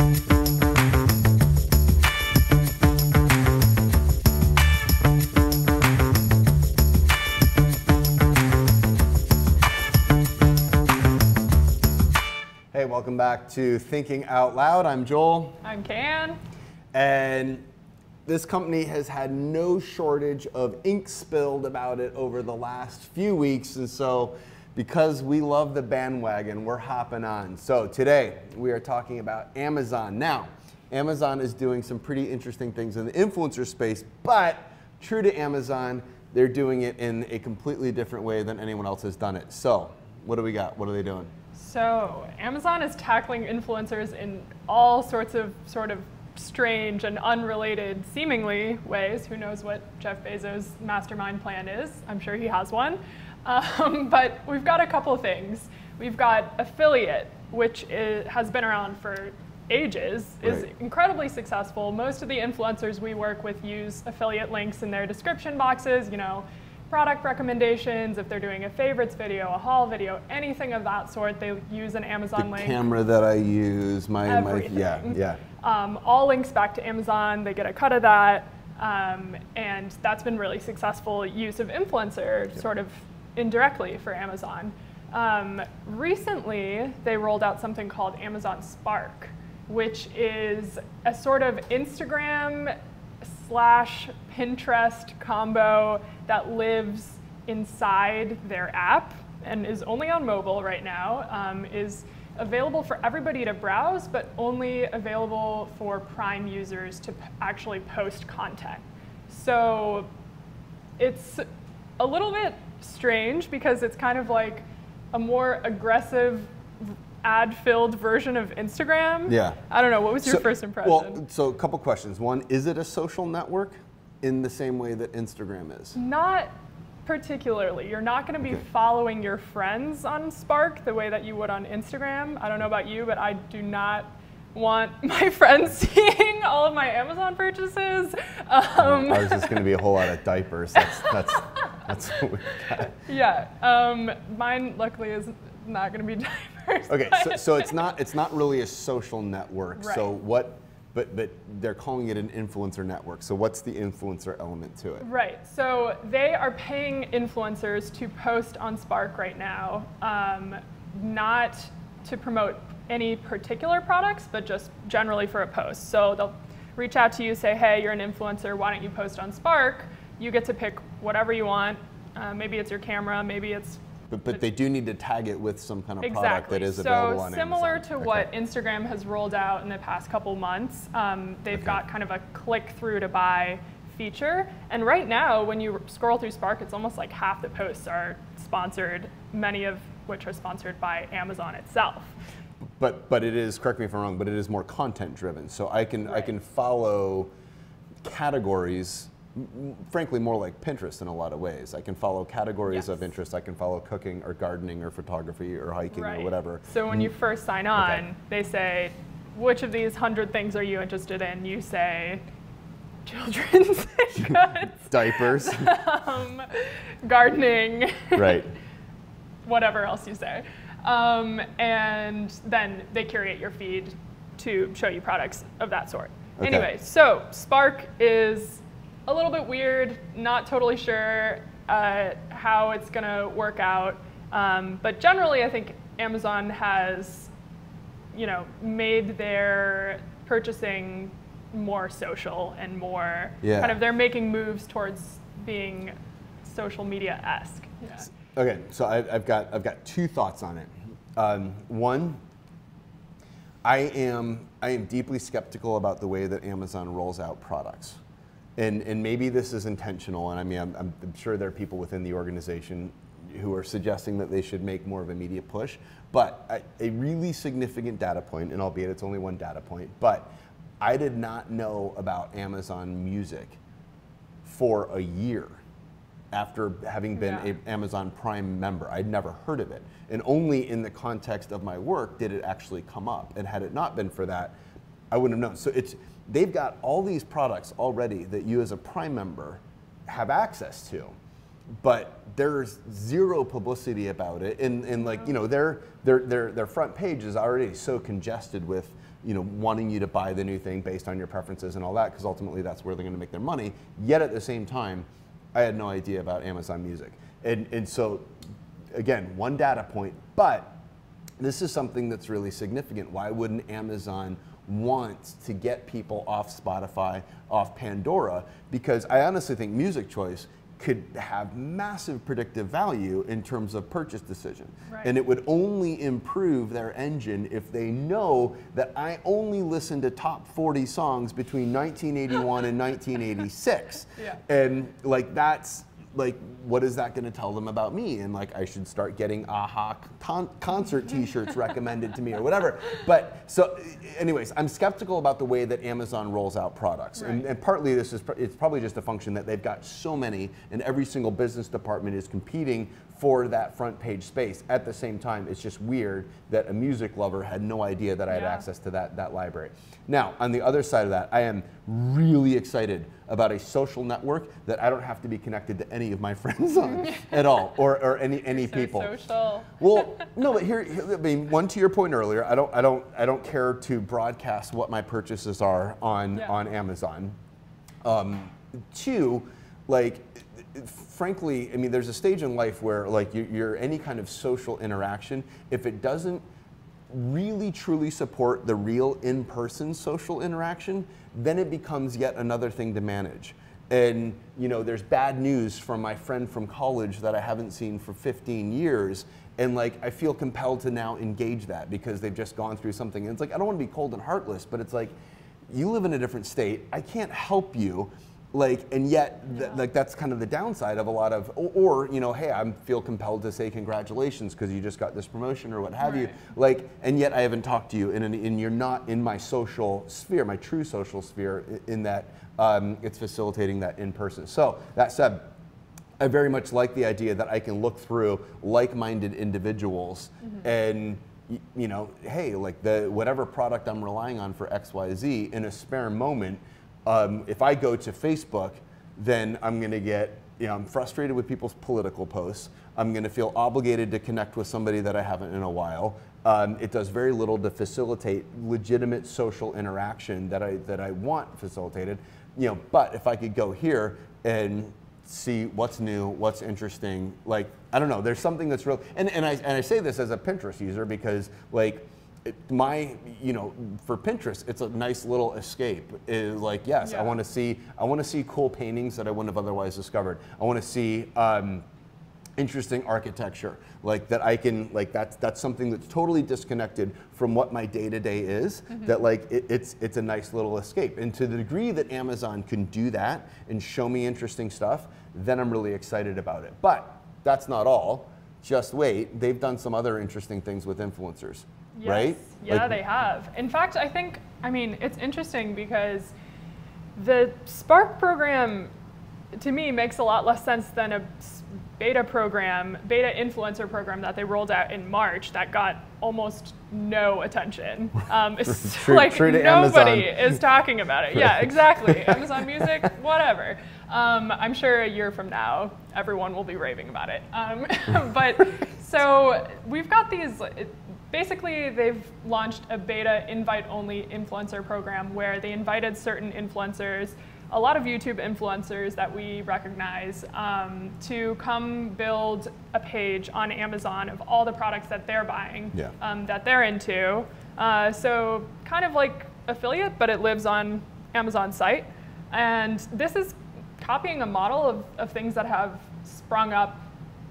Hey, welcome back to Thinking Out Loud. I'm Joel. I'm Can. And this company has had no shortage of ink spilled about it over the last few weeks. And so because we love the bandwagon, we're hopping on. So today we are talking about Amazon. Now, Amazon is doing some pretty interesting things in the influencer space, but true to Amazon, they're doing it in a completely different way than anyone else has done it. So what do we got? What are they doing? So Amazon is tackling influencers in all sorts of strange and unrelated, seemingly, ways. Who knows what Jeff Bezos' mastermind plan is? I'm sure he has one. But we've got a couple of things. We've got affiliate, which has been around for ages, is incredibly successful. Most of the influencers we work with use affiliate links in their description boxes, product recommendations, if they're doing a favorites video, a haul video, anything of that sort, they use an Amazon link. The camera that I use, yeah. All links back to Amazon, they get a cut of that, and that's been really successful use of influencer, sort of indirectly for Amazon. Recently, they rolled out something called Amazon Spark, which is a sort of Instagram / Pinterest combo that lives inside their app and is only on mobile right now, is available for everybody to browse, but only available for Prime users to actually post content. So it's a little bit strange because it's kind of like a more aggressive ad-filled version of Instagram. Yeah. I don't know, what was your first impression? Well, so a couple questions. One, is it a social network in the same way that Instagram is? Not particularly. You're not going to be following your friends on Spark the way that you would on Instagram. I don't know about you, but I do not want my friends seeing all of my Amazon purchases. Ours is going to be a whole lot of diapers. That's what we got. Yeah. Mine, luckily, is not going to be diapers. Okay, so it's not really a social network. Right. So what? But they're calling it an influencer network. So what's the influencer element to it? Right. So they are paying influencers to post on Spark right now, not to promote any particular products, but just generally for a post. So they'll reach out to you, say, hey, you're an influencer, why don't you post on Spark? You get to pick whatever you want. Maybe it's your camera, maybe it's... But they do need to tag it with some kind of product that is available on Amazon. So similar to what Instagram has rolled out in the past couple months, they've got kind of a click through to buy feature. And right now, when you scroll through Spark, it's almost like half the posts are sponsored, many of which are sponsored by Amazon itself. But it is, correct me if I'm wrong, but it is more content driven. So I can follow categories, frankly more like Pinterest in a lot of ways. I can follow categories of interest. I can follow cooking or gardening or photography or hiking or whatever. So when you first sign on, they say, which of these 100 things are you interested in? You say, children's goods. Diapers. Gardening. Right. Whatever else you say. And then they curate your feed to show you products of that sort. Anyway, so Spark is a little bit weird, not totally sure how it's going to work out. But generally, I think Amazon has, made their purchasing more social and more kind of, they're making moves towards being social media-esque. Yeah. Okay, so I've got two thoughts on it. One, I am deeply skeptical about the way that Amazon rolls out products. And maybe this is intentional, and I mean, I'm sure there are people within the organization who are suggesting that they should make more of a media push, but a really significant data point, and albeit it's only one data point, but I did not know about Amazon Music for a year after having been an Amazon Prime member. I'd never heard of it, and only in the context of my work did it actually come up, and had it not been for that, I wouldn't have known. So they've got all these products already that you as a Prime member have access to. but there's zero publicity about it, and like, you know, their front page is already so congested with, you know, wanting you to buy the new thing based on your preferences and all that, because ultimately that's where they're going to make their money. Yet at the same time, I had no idea about Amazon Music, and so again, one data point, but this is something that's really significant. Why wouldn't Amazon want to get people off Spotify, off Pandora? Because I honestly think music choice could have massive predictive value in terms of purchase decision. Right. And it would only improve their engine if they know that I only listen to top 40 songs between 1981 and 1986. Yeah. And like, that's like, what is that going to tell them about me? And like, I should start getting AHA concert t-shirts recommended to me or whatever. But so anyways, I'm skeptical about the way that Amazon rolls out products. Right. And partly this is, it's probably just a function that they've got so many, and every single business department is competing for that front page space. At the same time, it's just weird that a music lover had no idea that I had access to that library. Now, on the other side of that, I am really excited about a social network that I don't have to be connected to any of my friends on at all, or any So people. social. Well, no, but here, I mean, one, to your point earlier, I don't care to broadcast what my purchases are on Amazon. Two, like, frankly, I mean, there's a stage in life where like you're any kind of social interaction, if it doesn't really truly support the real in-person social interaction, then it becomes yet another thing to manage. And you know, there's bad news from my friend from college that I haven't seen for 15 years, and like I feel compelled to now engage that because they've just gone through something. And it's like, I don't want to be cold and heartless, but it's like, you live in a different state, I can't help you. Like, and yet, like, that's kind of the downside of a lot of, or you know, hey, I feel compelled to say congratulations because you just got this promotion or what have you. Like, and yet I haven't talked to you, and you're not in my social sphere, my true social sphere, in that it's facilitating that in person. So that said, I very much like the idea that I can look through like-minded individuals and, you know, hey, like whatever product I'm relying on for XYZ in a spare moment. If I go to Facebook, then I'm going to get, you know, I'm frustrated with people's political posts. I'm going to feel obligated to connect with somebody that I haven't in a while. It does very little to facilitate legitimate social interaction that I want facilitated. You know, but if I could go here and see what's new, what's interesting, like, I don't know, there's something that's real. And I say this as a Pinterest user because, like, you know, for Pinterest, it's a nice little escape. Is like, yes, I want to see cool paintings that I wouldn't have otherwise discovered. I want to see interesting architecture, like that I can, like, that's something that's totally disconnected from what my day-to-day is. That like it's a nice little escape. And to the degree that Amazon can do that and show me interesting stuff, then I'm really excited about it. But that's not all. Just wait, they've done some other interesting things with influencers. Yes. Right? Yeah, like, they have. In fact, I mean, it's interesting because the Spark program, to me, makes a lot less sense than a beta influencer program that they rolled out in March that got almost no attention. It's like nobody is talking about it. Yeah, exactly. Amazon Music, whatever. I'm sure a year from now, everyone will be raving about it. But so we've got these. Basically, they've launched a beta invite-only influencer program where they invited certain influencers, a lot of YouTube influencers that we recognize, to come build a page on Amazon of all the products that they're buying, that they're into. So kind of like affiliate, but it lives on Amazon's site. And this is copying a model of things that have sprung up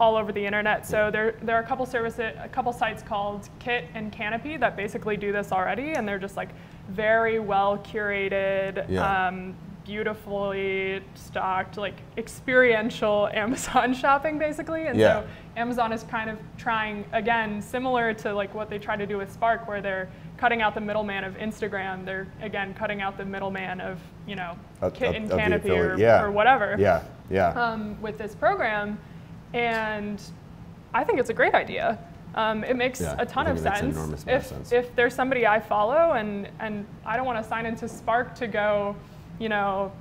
all over the internet. So there are a couple sites called Kit and Canopy that basically do this already, and they're just like very well curated, beautifully stocked, like experiential Amazon shopping basically. And so Amazon is kind of trying, again, similar to like what they try to do with Spark, where they're cutting out the middleman of Instagram. They're again cutting out the middleman of, you know, Kit and Canopy or whatever. With this program. And I think it's a great idea. It makes a ton of sense. If there's somebody I follow and I don't want to sign into Spark to go, you know,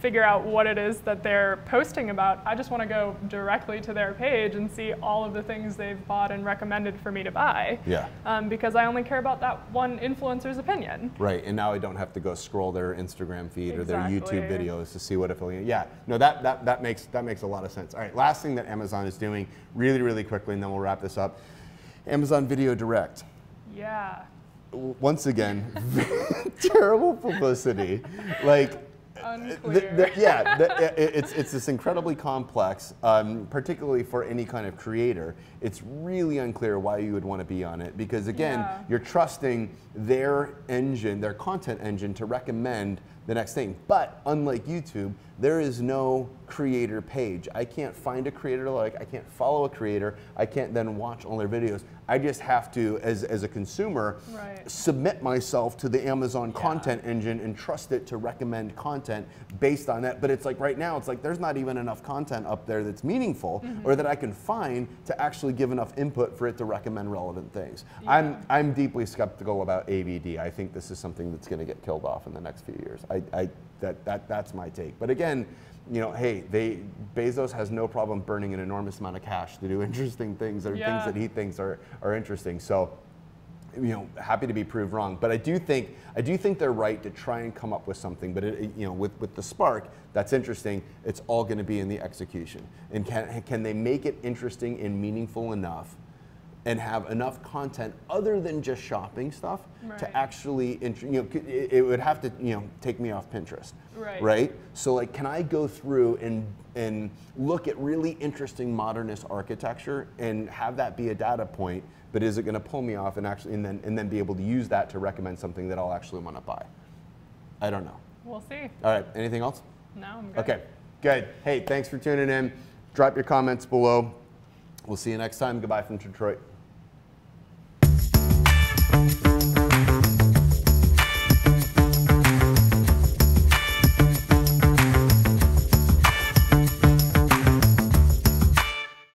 figure out what it is that they're posting about. I just want to go directly to their page and see all of the things they've bought and recommended for me to buy. Yeah. Because I only care about that one influencer's opinion. Right, and now I don't have to go scroll their Instagram feed or their YouTube Exactly. videos to see what affiliate. Yeah, no, that makes a lot of sense. All right, last thing that Amazon is doing really, really quickly, and then we'll wrap this up. Amazon Video Direct. Yeah. Once again, terrible publicity. Like, Unclear. it's this incredibly complex, particularly for any kind of creator. It's really unclear why you would want to be on it because, again, you're trusting their engine, their content engine, to recommend the next thing. But unlike YouTube, there is no creator page. I can't find a creator to like, I can't follow a creator, I can't then watch all their videos. I just have to, as a consumer, submit myself to the Amazon content engine and trust it to recommend content based on that. But it's like right now, it's like there's not even enough content up there that's meaningful or that I can find to actually give enough input for it to recommend relevant things. I'm deeply skeptical about AVD. I think this is something that's going to get killed off in the next few years. That's my take. But again, you know, hey, Bezos has no problem burning an enormous amount of cash to do interesting things or things that he thinks are interesting. So, you know, happy to be proved wrong. But I do think they're right to try and come up with something. But you know, with the Spark, that's interesting. It's all going to be in the execution. And can they make it interesting and meaningful enough and have enough content other than just shopping stuff to actually, you know, it would have to, you know, take me off Pinterest, right? So like, can I go through and look at really interesting modernist architecture and have that be a data point, but is it going to pull me off and actually, and then be able to use that to recommend something that I'll actually want to buy? I don't know. We'll see. All right, anything else? No, I'm good. Okay, good. Hey, thanks for tuning in. Drop your comments below. We'll see you next time. Goodbye from Detroit.